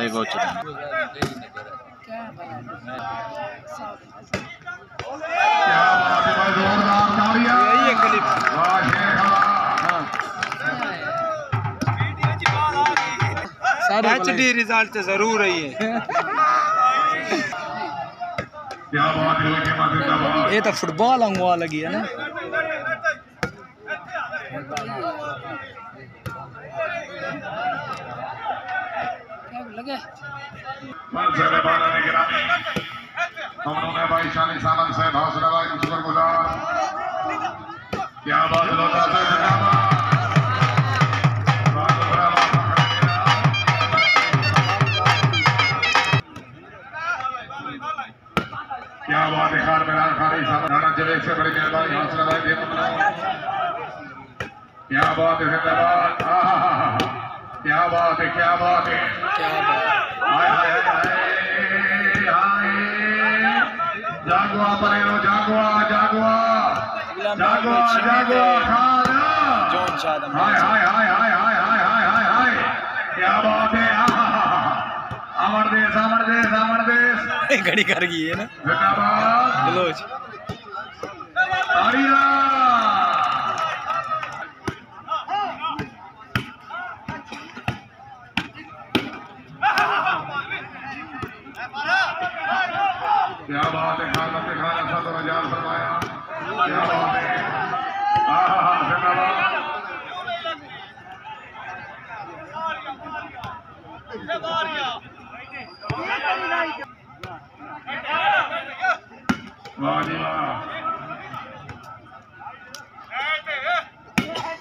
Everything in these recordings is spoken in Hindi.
नहीं बहुत HD रिजल्ट जरूर रही है। ये तो फुटबॉल अंगवा लगी है ना। भाई शानी सामन से हौसला शुक्रगुजार। क्या बात क्या बात है खार मैदान खाली सामना जवेद से बड़ी मेहरबानी हौसला भाई दे क्या बात है जिंदाबाद। क्या बात है क्या बात है हाय हाय हाय जागुआ परेरो जागुआ जागुआ जागुआ जागुआ खाना हाय हाय हाय हाय हाय हाय हाय हाय हाय क्या बात है अमर देश अमर देश अमर देश घड़ी कर गई है ना जिंदाबाद बलोच आरिया क्या बात है खाना पे खाना था तो हजार फरमाया क्या बात है जिंदाबाद वाह जी वाह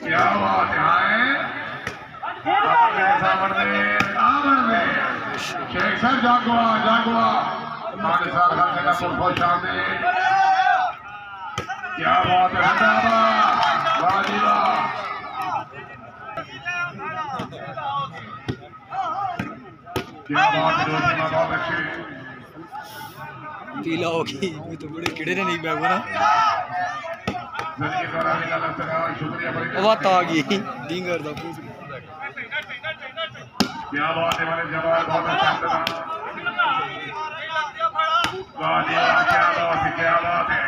क्या बात है शेख सर जागुआ जागुआ हमारे साथ हर खुश आमदीद। क्या बात है जिंदाबाद वाह जी वाह क्या बात है दोस्तों बहुत अच्छी पीला होगी वो तो बड़े कीड़े ने नहीं बैठा ना बात आ गई डिंगर दा क्या बात है हमारे जवान बहुत अच्छा वाह जी वाह क्या बात है क्या बात है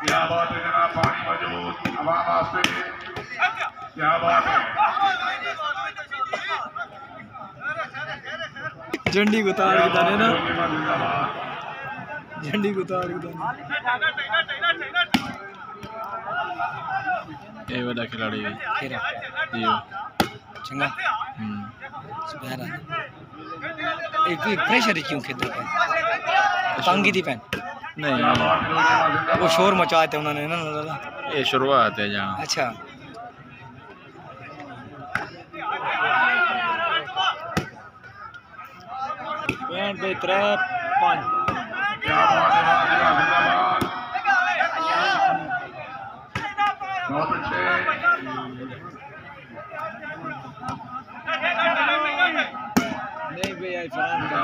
क्या बात है जनाब पानी मौजूद आवाम वास्ते क्या बात है झंडी उतार के दाने ना झंडी उतार के दाने ये वाला खिलाड़ी खेरा ये चंगा सुबह एक प्रेशर क्यों खेलते हैं तंगी दी पैन नहीं वो शोर मचाए थे उन्होंने ना ये शुरुआत है जहाँ अच्छा पे 3-5 बहुत अच्छे नहीं भैया फरहान का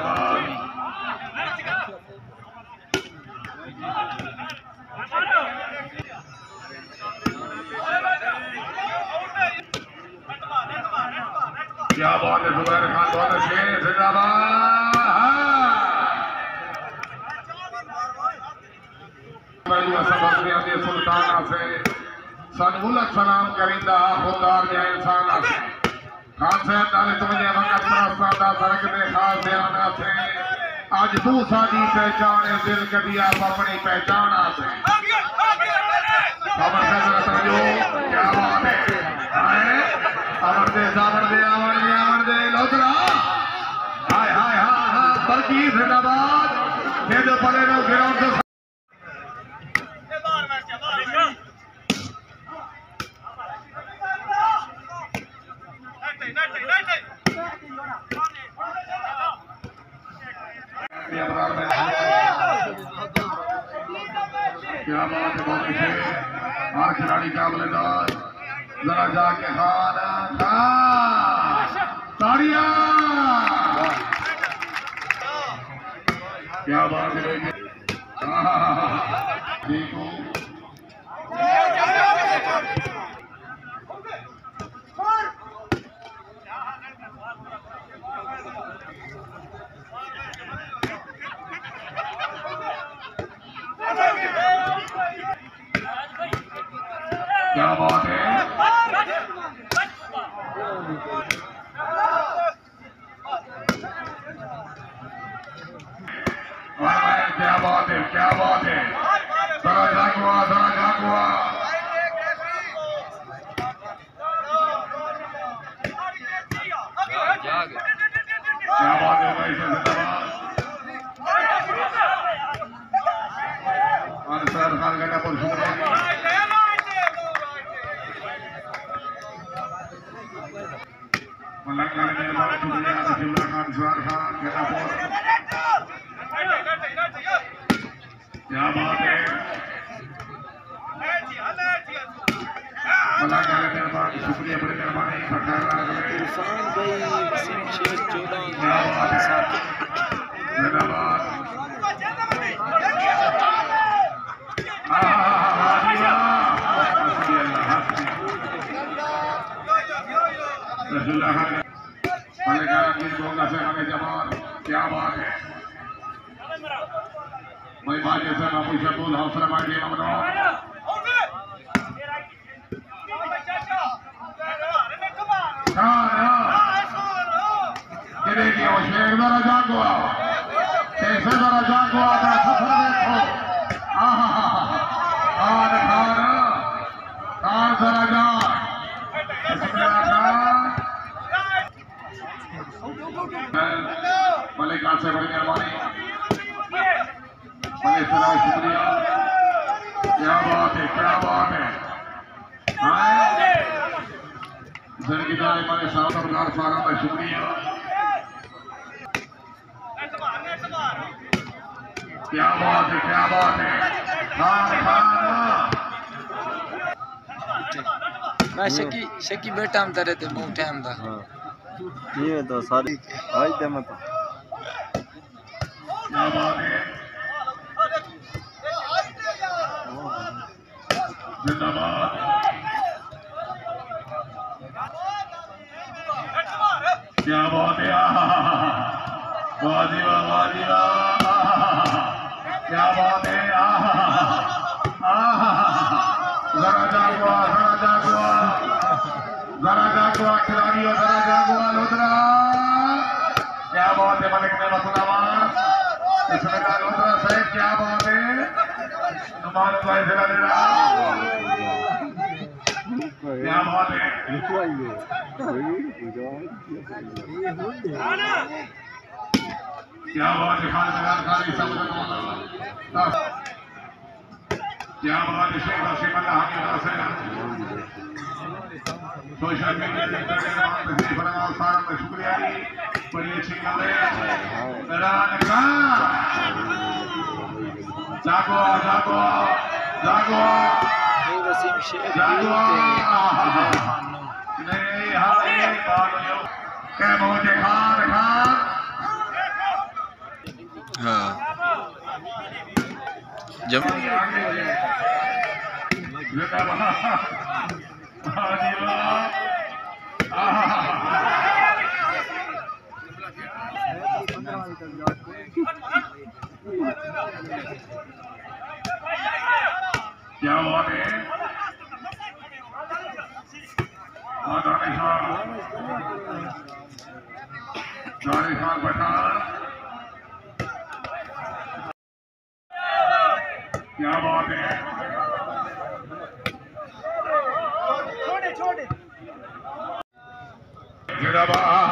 क्या बात है जुबैर खान बहुत अच्छे जिंदाबाद सुल्तान से सनमुलक सलाम करिंदा खुदार जय इंसान से खान से ताले तुझे वक्त रास्ता सड़क दे खास ध्यान से आज तू साडी पहचान है दिल कभी आप अपनी पहचान से खबर से जरा जो क्या बात है अमर दे अमर दे लोतरा हाय हाय हाय हां बल्कि जिंदाबाद ये जो पड़े नो ग्राउंड से क्या बात है बहुत अच्छे हर खिलाड़ी क्या बल्लेबाज जरा जाके खाना ताड़ियां क्या बात है ठीक हूँ क्या बात है, क्या बात है, क्या बात है, जरा जागुआ, जरा जागुआ। क्या बात है भाई, सर खान घंटा पर शुक्रिया। मलक खान मेहरबान शुक्रिया, रसूलुल्लाह खान सवार खान घंटा पर। क्या बात है, मलक खान मेहरबान शुक्रिया, बड़ी मेहरबानी। इरफान भाई वसीम शेख 14 धन्यवाद। रसूलुल्लाह खान जवान, क्या बात है भाई, बाजे से बाबू शबूल हौसला बाजे अमनो। जरा जागुआ, कैसे जरा जागुआ का सफर देखो। खान खान खान जरा जा मलिक खान से बड़ी मेहरबानी, मलिक सलाम शुक्रिया। क्या बात है, क्या बात है, जिनकी तरह हमारे साथ अफगान सारा का शुक्रिया। क्या बात है, क्या बात है, खान खान मैं शकी बेटा हम तेरे ते बहुत टाइम था। हाँ ये तो सारी आज दे मत। क्या बात है, जिंदाबाद। क्या बात है, वाजी वाह, वाजी वाह, क्या बात है, जरा जागुआ, जरा जागुआ, जरा जागुआ खिलाड़ियों, जरा जागुआ लोधरा। क्या बात है, मलिक ने मसलावान इसमें का लोधरा साहब, क्या बात है, नुमान भाई जरा दे रहा। क्या बात है, क्या बात है, खान खाली सब क्या बात है, शेख रशीद अल्लाह की तरफ से सोशल मीडिया सारा का शुक्रिया जी, बड़ी अच्छी खबरें। जागो जागो जागो वसीम शेख जागो नहीं हाय क्या मुझे खान खान। हाँ जब क्या बात है, दानिश पठान, क्या बात है, जिंदाबाद।